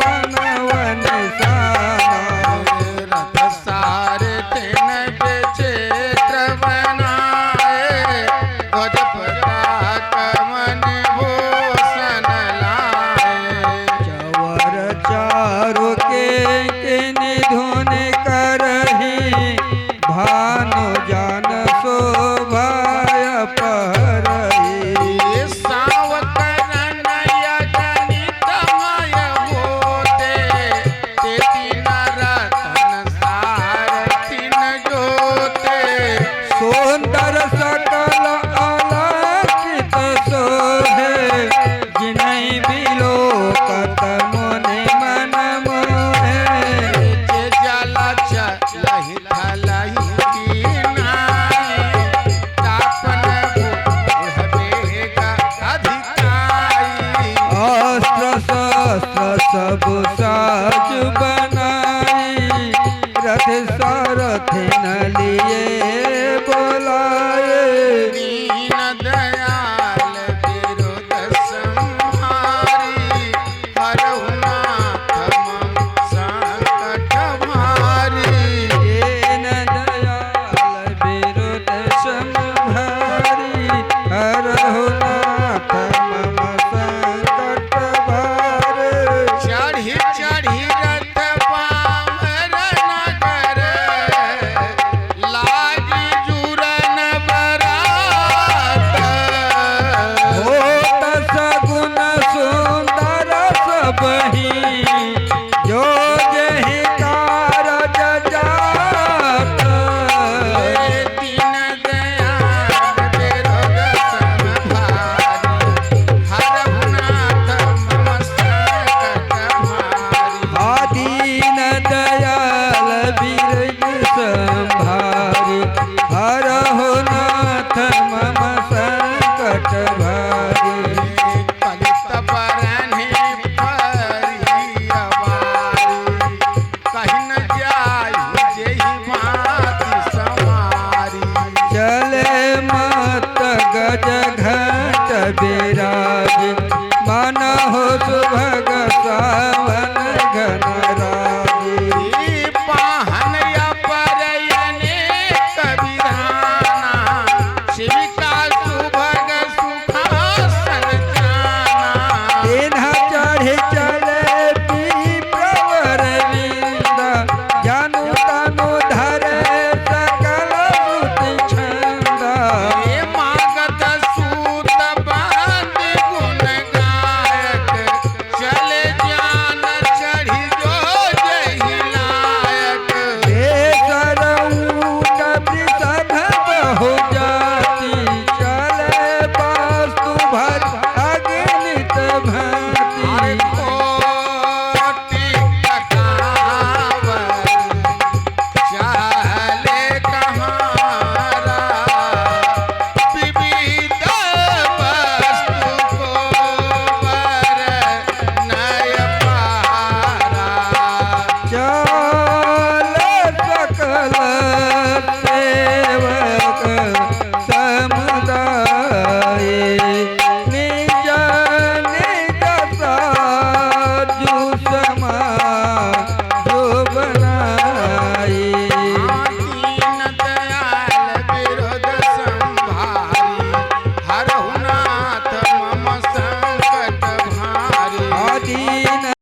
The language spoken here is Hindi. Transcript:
पनवन रथ सारे तेन चित्र बनाए ध्वज पताका मन भूषण लाए चवर चारु के निधुन करही भानु जान शोभाय पहरही सुंदर सकल अलंकृत सोहे जिन्हि बिलोकत मुनि मन मोहे जल चलहि थलहि कीनाई तापन बेग अधिकाई अस्त्र शस्त्र सब साज बनाई रथ सारथि न लिए बोलाए दीन दयाल विरुद्ध संहारी हरहु नाथ मम संकट भारी दीन दयाल विरुद्ध संहारी हरहु नाथ मम संकट भारी चढ़ी चढ़ी रथ पामर नगर लागी जुरन बरात होत सगुन सुंदर सबही